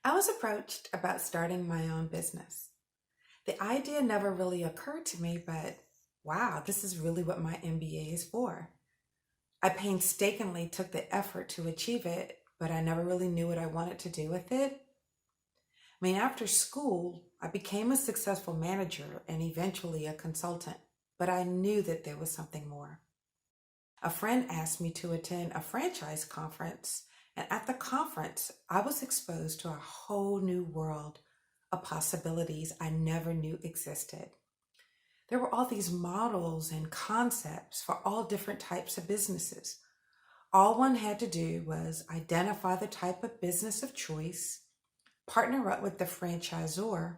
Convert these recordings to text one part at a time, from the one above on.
I was approached about starting my own business. The idea never really occurred to me, but wow, this is really what my MBA is for. I painstakingly took the effort to achieve it, but I never really knew what I wanted to do with it. After school, I became a successful manager and eventually a consultant, but I knew that there was something more. A friend asked me to attend a franchise conference, and at the conference, I was exposed to a whole new world of possibilities I never knew existed. There were all these models and concepts for all different types of businesses. All one had to do was identify the type of business of choice, partner up with the franchisor,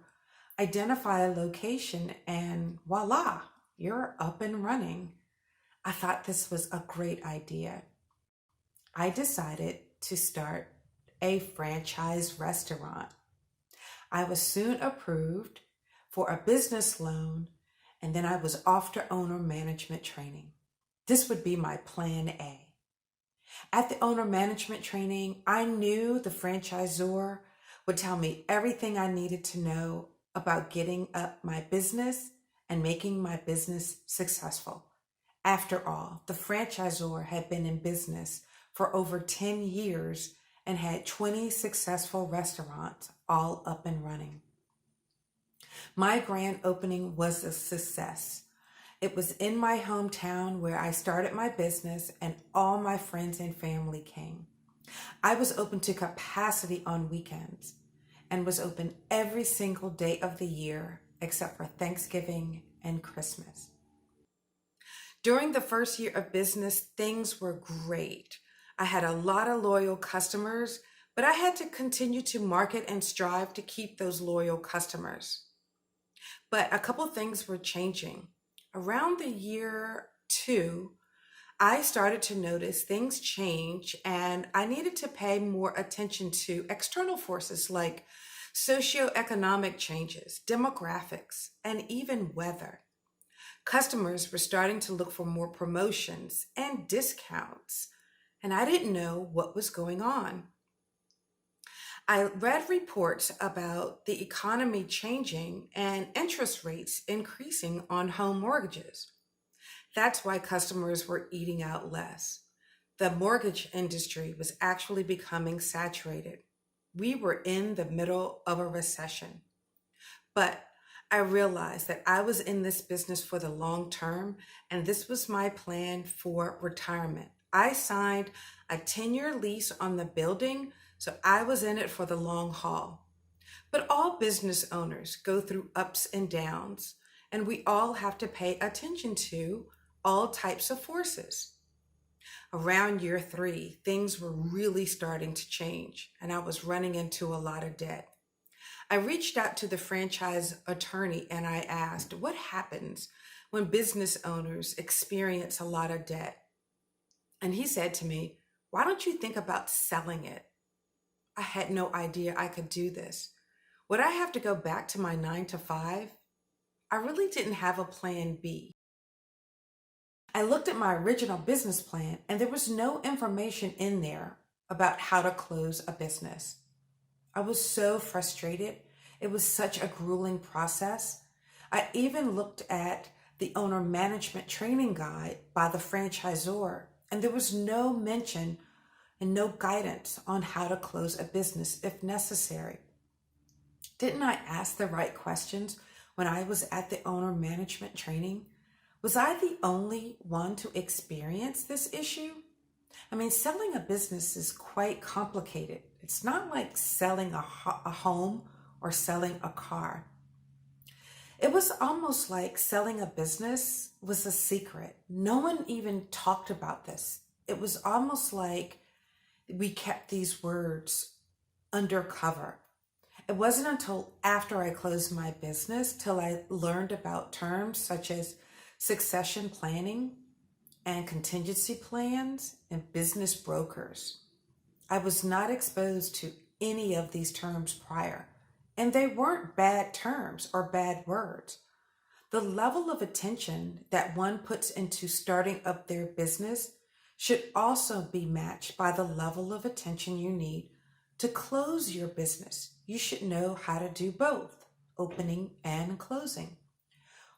identify a location, and voila, you're up and running. I thought this was a great idea. I decided to start a franchise restaurant. I was soon approved for a business loan, and then I was off to owner management training. This would be my plan A. At the owner management training, I knew the franchisor would tell me everything I needed to know about getting up my business and making my business successful. After all, the franchisor had been in business for over 10 years and had 20 successful restaurants all up and running. My grand opening was a success. It was in my hometown where I started my business and all my friends and family came. I was open to capacity on weekends and was open every single day of the year except for Thanksgiving and Christmas. During the first year of business, things were great. I had a lot of loyal customers, but I had to continue to market and strive to keep those loyal customers. But a couple things were changing. Around the year two, I started to notice things change and I needed to pay more attention to external forces like socioeconomic changes, demographics, and even weather. Customers were starting to look for more promotions and discounts, and I didn't know what was going on. I read reports about the economy changing and interest rates increasing on home mortgages. That's why customers were eating out less. The mortgage industry was actually becoming saturated. We were in the middle of a recession. But I realized that I was in this business for the long term, and this was my plan for retirement. I signed a 10-year lease on the building, so I was in it for the long haul. But all business owners go through ups and downs, and we all have to pay attention to all types of forces. Around year three, things were really starting to change, and I was running into a lot of debt. I reached out to the franchise attorney and I asked, what happens when business owners experience a lot of debt? And he said to me, why don't you think about selling it? I had no idea I could do this. Would I have to go back to my 9 to 5? I really didn't have a plan B. I looked at my original business plan and there was no information in there about how to close a business. I was so frustrated. It was such a grueling process. I even looked at the owner management training guide by the franchisor, and there was no mention and no guidance on how to close a business if necessary. Didn't I ask the right questions when I was at the owner management training? Was I the only one to experience this issue? Selling a business is quite complicated. It's not like selling a home or selling a car. It was almost like selling a business was a secret. No one even talked about this. It was almost like we kept these words undercover. It wasn't until after I closed my business till I learned about terms such as succession planning and contingency plans and business brokers. I was not exposed to any of these terms prior, and they weren't bad terms or bad words. The level of attention that one puts into starting up their business should also be matched by the level of attention you need To close your business, you should know how to do both, opening and closing.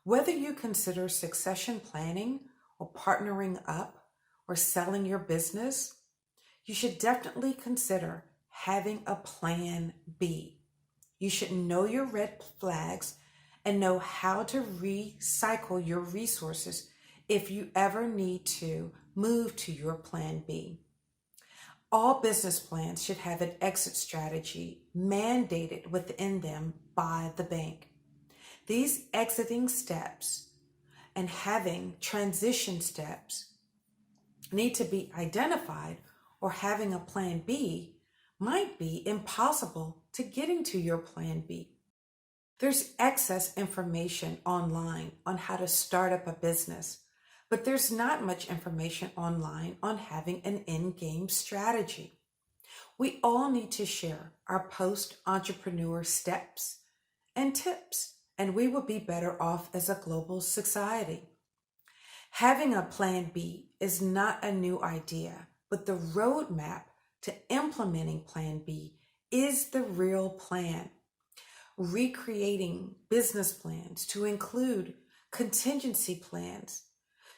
Whether you consider succession planning or partnering up or selling your business, you should definitely consider having a plan B. You should know your red flags and know how to recycle your resources if you ever need to move to your plan B. All business plans should have an exit strategy mandated within them by the bank. These exiting steps and having transition steps need to be identified, or having a plan B might be impossible to getting to your plan B. There's excess information online on how to start up a business, but there's not much information online on having an in-game strategy. We all need to share our post-entrepreneur steps and tips, and we will be better off as a global society. Having a plan B is not a new idea, but the roadmap to implementing plan B is the real plan. Recreating business plans to include contingency plans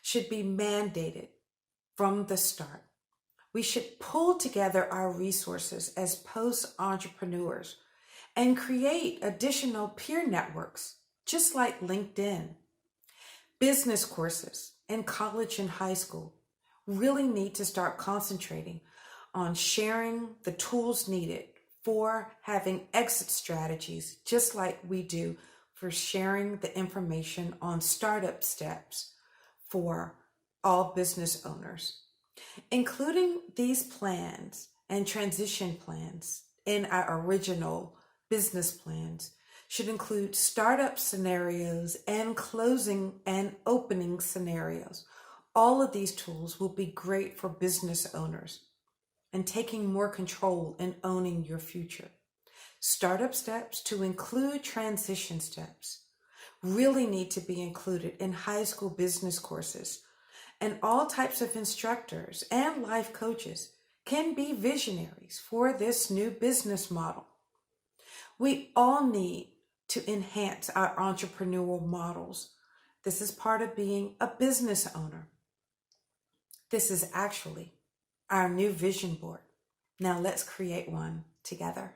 should be mandated from the start. We should pull together our resources as post-entrepreneurs and create additional peer networks, just like LinkedIn. Business courses in college and high school really need to start concentrating on sharing the tools needed for having exit strategies, just like we do for sharing the information on startup steps for all business owners. Including these plans and transition plans in our original business plans should include startup scenarios and closing and opening scenarios. All of these tools will be great for business owners and taking more control and owning your future. Startup steps to include transition steps really need to be included in high school business courses, and all types of instructors and life coaches can be visionaries for this new business model. We all need to enhance our entrepreneurial models. This is part of being a business owner. This is actually our new vision board. Now let's create one together.